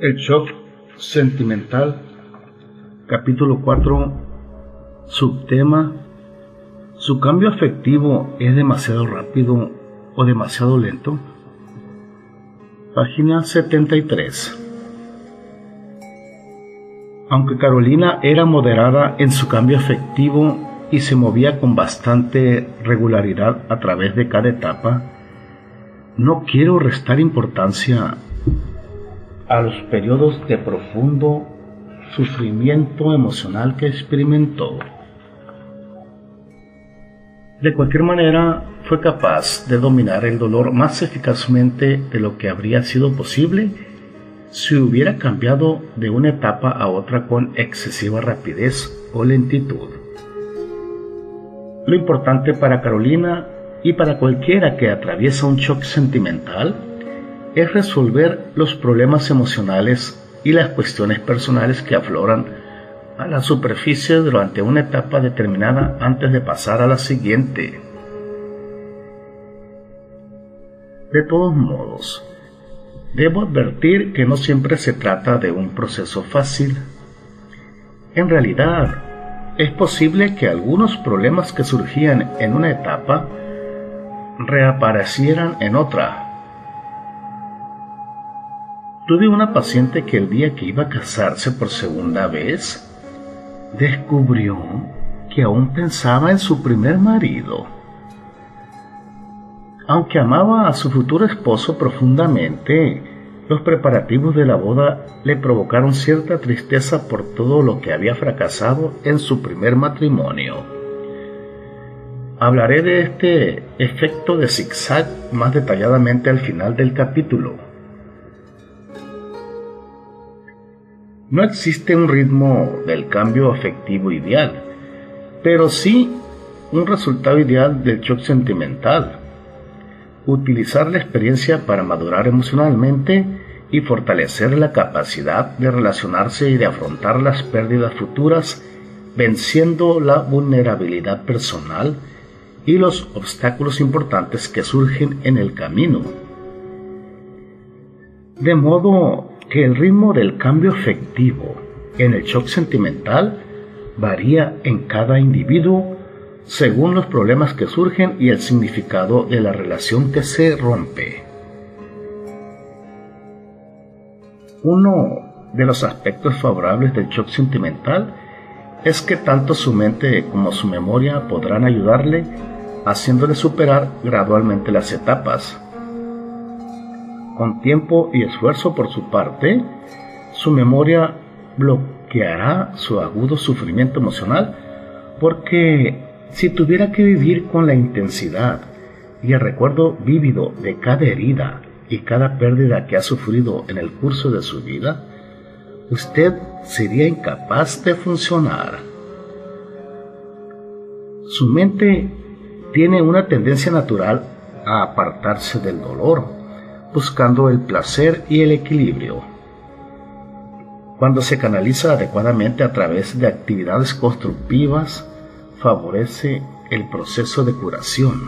El shock sentimental, capítulo 4, subtema: ¿su cambio afectivo es demasiado rápido o demasiado lento? Página 73. Aunque Carolina era moderada en su cambio afectivo y se movía con bastante regularidad a través de cada etapa, no quiero restar importancia a los periodos de profundo sufrimiento emocional que experimentó. De cualquier manera, fue capaz de dominar el dolor más eficazmente de lo que habría sido posible si hubiera cambiado de una etapa a otra con excesiva rapidez o lentitud. Lo importante para Carolina y para cualquiera que atraviesa un shock sentimental es resolver los problemas emocionales y las cuestiones personales que afloran a la superficie durante una etapa determinada antes de pasar a la siguiente. De todos modos, debo advertir que no siempre se trata de un proceso fácil. En realidad, es posible que algunos problemas que surgían en una etapa reaparecieran en otra. Tuve una paciente que el día que iba a casarse por segunda vez, descubrió que aún pensaba en su primer marido. Aunque amaba a su futuro esposo profundamente, los preparativos de la boda le provocaron cierta tristeza por todo lo que había fracasado en su primer matrimonio. Hablaré de este efecto de zigzag más detalladamente al final del capítulo. No existe un ritmo del cambio afectivo ideal, pero sí un resultado ideal del shock sentimental. Utilizar la experiencia para madurar emocionalmente y fortalecer la capacidad de relacionarse y de afrontar las pérdidas futuras, venciendo la vulnerabilidad personal y los obstáculos importantes que surgen en el camino. De modo que el ritmo del cambio afectivo en el shock sentimental varía en cada individuo según los problemas que surgen y el significado de la relación que se rompe. Uno de los aspectos favorables del shock sentimental es que tanto su mente como su memoria podrán ayudarle, haciéndole superar gradualmente las etapas. Con tiempo y esfuerzo por su parte, su memoria bloqueará su agudo sufrimiento emocional, porque si tuviera que vivir con la intensidad y el recuerdo vívido de cada herida y cada pérdida que ha sufrido en el curso de su vida, usted sería incapaz de funcionar. Su mente tiene una tendencia natural a apartarse del dolor, buscando el placer y el equilibrio. Cuando se canaliza adecuadamente a través de actividades constructivas, favorece el proceso de curación.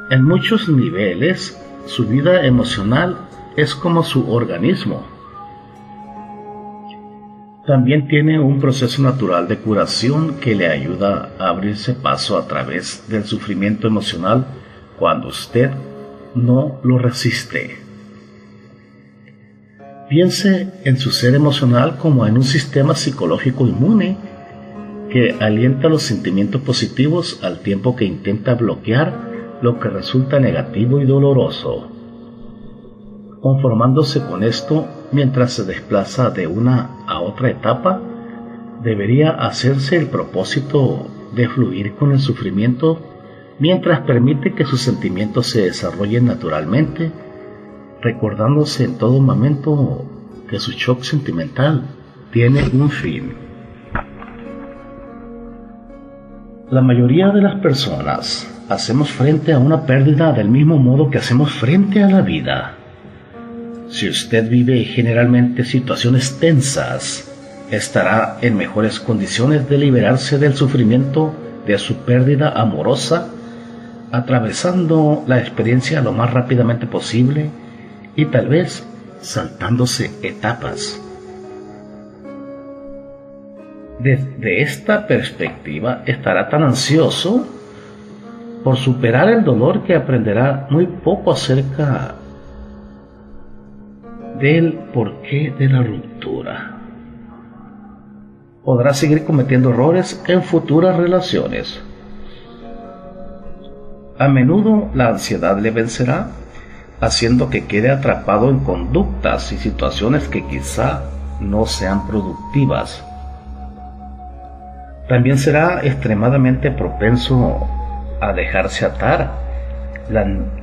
En muchos niveles, su vida emocional es como su organismo. También tiene un proceso natural de curación que le ayuda a abrirse paso a través del sufrimiento emocional cuando usted no lo resiste. Piense en su ser emocional como en un sistema psicológico inmune que alienta los sentimientos positivos al tiempo que intenta bloquear lo que resulta negativo y doloroso. Conformándose con esto mientras se desplaza de una a otra etapa, debería hacerse el propósito de fluir con el sufrimiento mientras permite que sus sentimientos se desarrollen naturalmente, recordándose en todo momento que su shock sentimental tiene un fin. La mayoría de las personas hacemos frente a una pérdida del mismo modo que hacemos frente a la vida. Si usted vive generalmente situaciones tensas, estará en mejores condiciones de liberarse del sufrimiento de su pérdida amorosa, atravesando la experiencia lo más rápidamente posible y tal vez saltándose etapas. Desde esta perspectiva estará tan ansioso por superar el dolor que aprenderá muy poco acerca del porqué de la ruptura. Podrá seguir cometiendo errores en futuras relaciones. A menudo la ansiedad le vencerá, haciendo que quede atrapado en conductas y situaciones que quizá no sean productivas. También será extremadamente propenso a dejarse atar,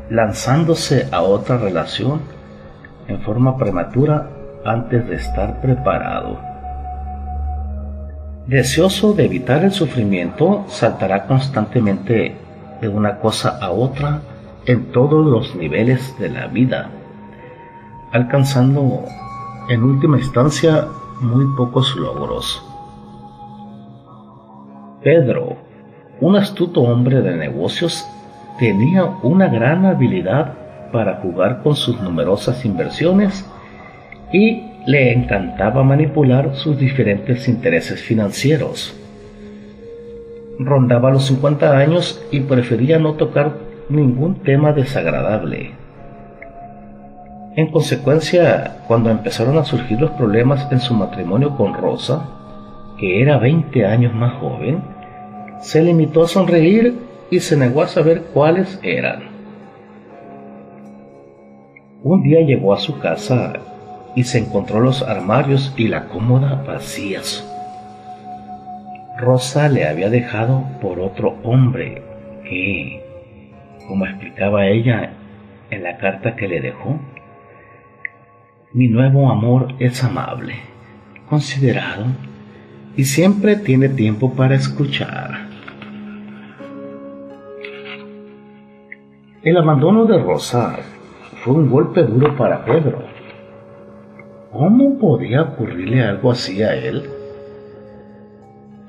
lanzándose a otra relación en forma prematura antes de estar preparado. Deseoso de evitar el sufrimiento, saltará constantemente de una cosa a otra en todos los niveles de la vida, alcanzando en última instancia muy pocos logros. Pedro, un astuto hombre de negocios, tenía una gran habilidad para jugar con sus numerosas inversiones y le encantaba manipular sus diferentes intereses financieros. Rondaba los 50 años y prefería no tocar ningún tema desagradable. En consecuencia, cuando empezaron a surgir los problemas en su matrimonio con Rosa, que era 20 años más joven, se limitó a sonreír y se negó a saber cuáles eran. Un día llegó a su casa y se encontró los armarios y la cómoda vacías. Rosa le había dejado por otro hombre que, como explicaba ella en la carta que le dejó, mi nuevo amor es amable, considerado y siempre tiene tiempo para escuchar. El abandono de Rosa fue un golpe duro para Pedro. ¿Cómo podía ocurrirle algo así a él?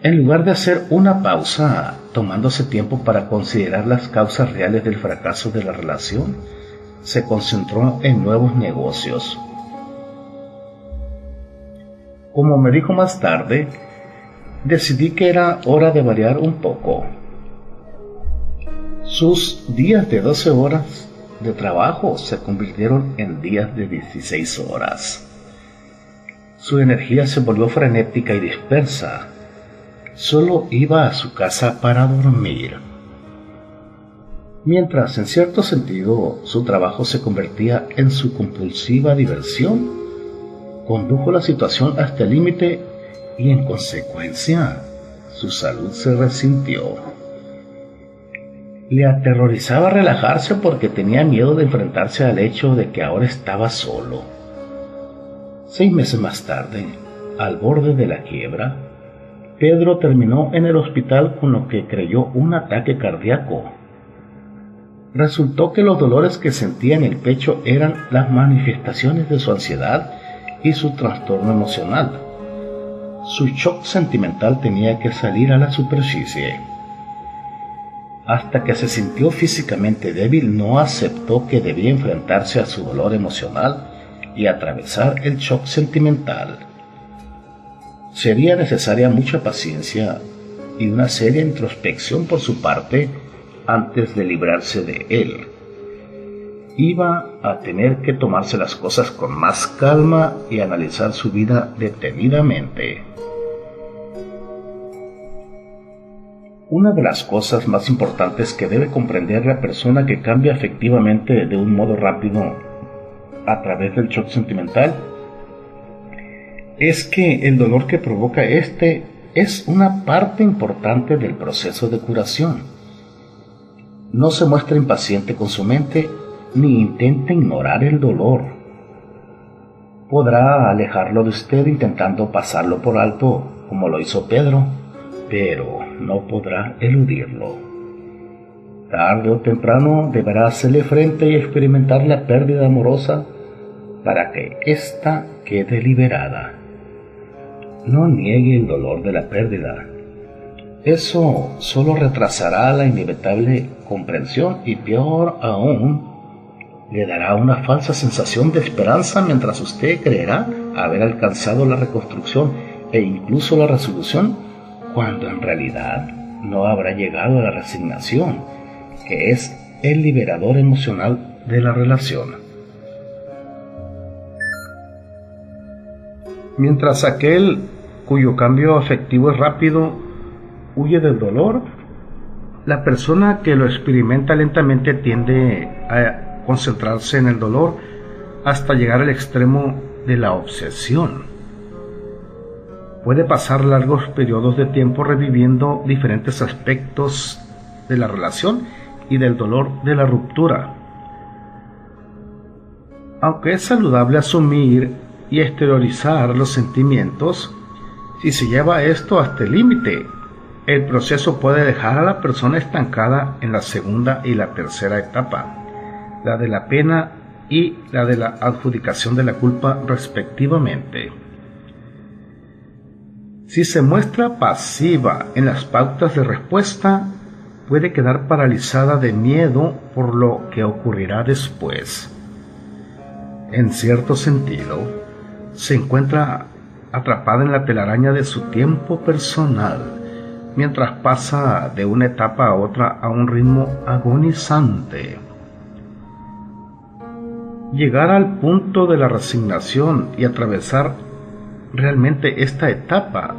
En lugar de hacer una pausa, tomándose tiempo para considerar las causas reales del fracaso de la relación, se concentró en nuevos negocios. Como me dijo más tarde, decidí que era hora de variar un poco. Sus días de 12 horas de trabajo se convirtieron en días de 16 horas. Su energía se volvió frenética y dispersa. Solo iba a su casa para dormir. Mientras, en cierto sentido, su trabajo se convertía en su compulsiva diversión, condujo la situación hasta el límite y, en consecuencia, su salud se resintió. Le aterrorizaba relajarse porque tenía miedo de enfrentarse al hecho de que ahora estaba solo. 6 meses más tarde, al borde de la quiebra, Pedro terminó en el hospital con lo que creyó un ataque cardíaco. Resultó que los dolores que sentía en el pecho eran las manifestaciones de su ansiedad y su trastorno emocional. Su shock sentimental tenía que salir a la superficie. Hasta que se sintió físicamente débil, no aceptó que debía enfrentarse a su dolor emocional y atravesar el shock sentimental. Sería necesaria mucha paciencia y una seria introspección por su parte antes de librarse de él. Iba a tener que tomarse las cosas con más calma y analizar su vida detenidamente. Una de las cosas más importantes que debe comprender la persona que cambia efectivamente de un modo rápido a través del shock sentimental es que el dolor que provoca este es una parte importante del proceso de curación. No se muestre impaciente con su mente ni intente ignorar el dolor. Podrá alejarlo de usted intentando pasarlo por alto, como lo hizo Pedro, pero no podrá eludirlo. Tarde o temprano deberá hacerle frente y experimentar la pérdida amorosa para que ésta quede liberada. No niegue el dolor de la pérdida. Eso solo retrasará la inevitable comprensión y, peor aún, Le dará una falsa sensación de esperanza mientras usted creerá haber alcanzado la reconstrucción e incluso la resolución, cuando en realidad no habrá llegado a la resignación, que es el liberador emocional de la relación. Mientras aquel cuyo cambio afectivo es rápido huye del dolor, la persona que lo experimenta lentamente tiende a concentrarse en el dolor hasta llegar al extremo de la obsesión. Puede pasar largos periodos de tiempo reviviendo diferentes aspectos de la relación y del dolor de la ruptura. Aunque es saludable asumir y exteriorizar los sentimientos, si se lleva esto hasta el límite, el proceso puede dejar a la persona estancada en la segunda y la tercera etapa, la de la pena y la de la adjudicación de la culpa respectivamente. Si se muestra pasiva en las pautas de respuesta, puede quedar paralizada de miedo por lo que ocurrirá después. En cierto sentido, se encuentra atrapada en la telaraña de su tiempo personal, mientras pasa de una etapa a otra a un ritmo agonizante. Llegar al punto de la resignación y atravesar realmente esta etapa,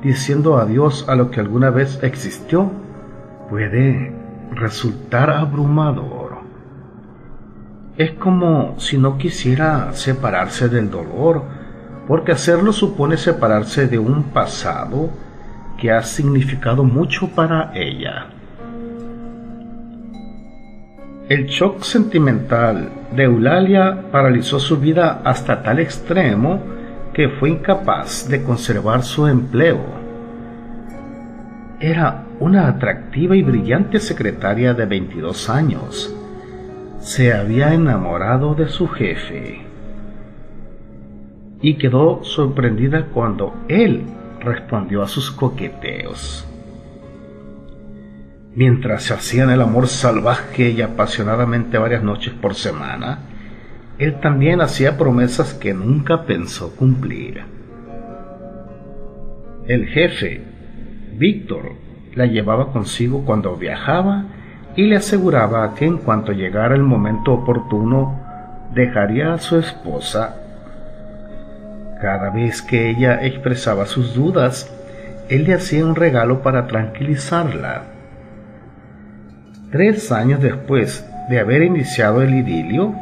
diciendo adiós a lo que alguna vez existió, puede resultar abrumador. Es como si no quisiera separarse del dolor, porque hacerlo supone separarse de un pasado que ha significado mucho para ella. El shock sentimental de Eulalia paralizó su vida hasta tal extremo que fue incapaz de conservar su empleo. Era una atractiva y brillante secretaria de 22 años. Se había enamorado de su jefe y quedó sorprendida cuando él respondió a sus coqueteos. Mientras se hacían el amor salvaje y apasionadamente varias noches por semana, él también hacía promesas que nunca pensó cumplir. El jefe, Víctor, la llevaba consigo cuando viajaba y le aseguraba que en cuanto llegara el momento oportuno, dejaría a su esposa. Cada vez que ella expresaba sus dudas, él le hacía un regalo para tranquilizarla. 3 años después de haber iniciado el idilio,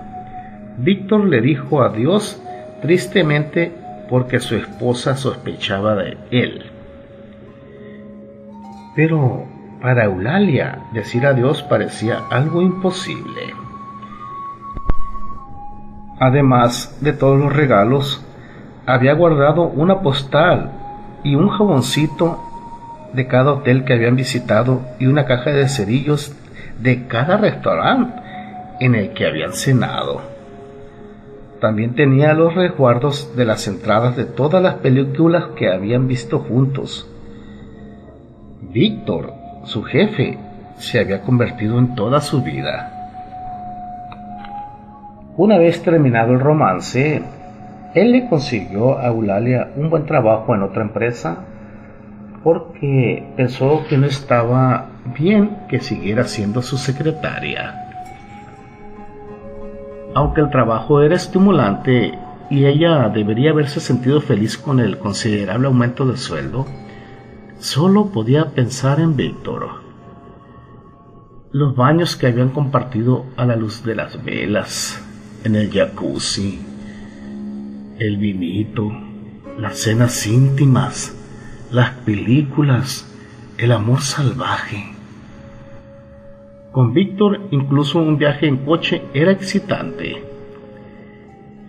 Víctor le dijo adiós tristemente porque su esposa sospechaba de él. Pero para Eulalia decir adiós parecía algo imposible. Además de todos los regalos, había guardado una postal y un jaboncito de cada hotel que habían visitado y una caja de cerillos de cada restaurante en el que habían cenado. También tenía los resguardos de las entradas de todas las películas que habían visto juntos. Víctor, su jefe, se había convertido en toda su vida. Una vez terminado el romance, él le consiguió a Eulalia un buen trabajo en otra empresa porque pensó que no estaba bien que siguiera siendo su secretaria. Aunque el trabajo era estimulante y ella debería haberse sentido feliz con el considerable aumento de sueldo, solo podía pensar en Víctor. Los baños que habían compartido a la luz de las velas, en el jacuzzi, el vinito, las cenas íntimas, las películas, el amor salvaje. Con Víctor incluso un viaje en coche era excitante.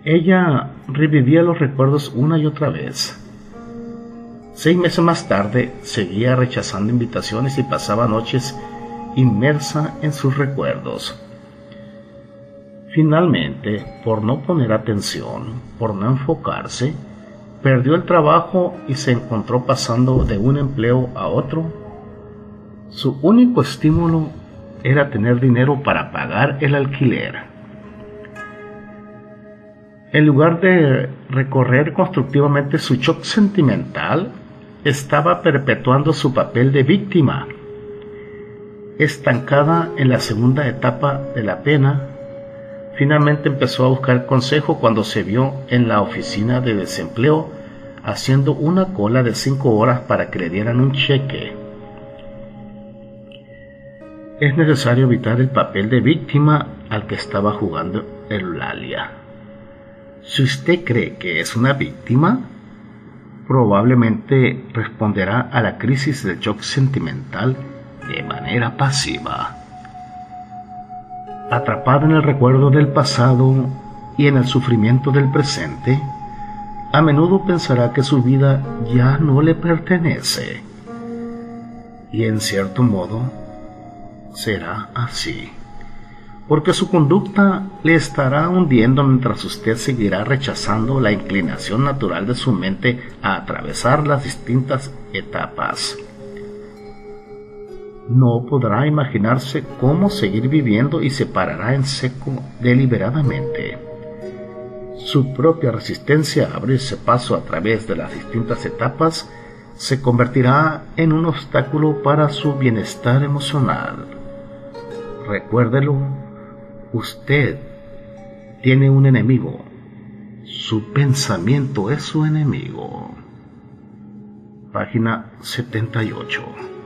Ella revivía los recuerdos una y otra vez. 6 meses más tarde seguía rechazando invitaciones y pasaba noches inmersa en sus recuerdos. Finalmente, por no poner atención, por no enfocarse, perdió el trabajo y se encontró pasando de un empleo a otro. Su único estímulo era tener dinero para pagar el alquiler. En lugar de recorrer constructivamente su shock sentimental, estaba perpetuando su papel de víctima. Estancada en la segunda etapa de la pena, finalmente empezó a buscar consejo cuando se vio en la oficina de desempleo haciendo una cola de 5 horas para que le dieran un cheque. Es necesario evitar el papel de víctima al que estaba jugando Eulalia. Si usted cree que es una víctima, probablemente responderá a la crisis del shock sentimental de manera pasiva. Atrapada en el recuerdo del pasado y en el sufrimiento del presente, a menudo pensará que su vida ya no le pertenece. Y en cierto modo, será así, porque su conducta le estará hundiendo mientras usted seguirá rechazando la inclinación natural de su mente a atravesar las distintas etapas. No podrá imaginarse cómo seguir viviendo y se parará en seco deliberadamente. Su propia resistencia a abrirse paso a través de las distintas etapas se convertirá en un obstáculo para su bienestar emocional. Recuérdelo, usted tiene un enemigo. Su pensamiento es su enemigo. Página 78.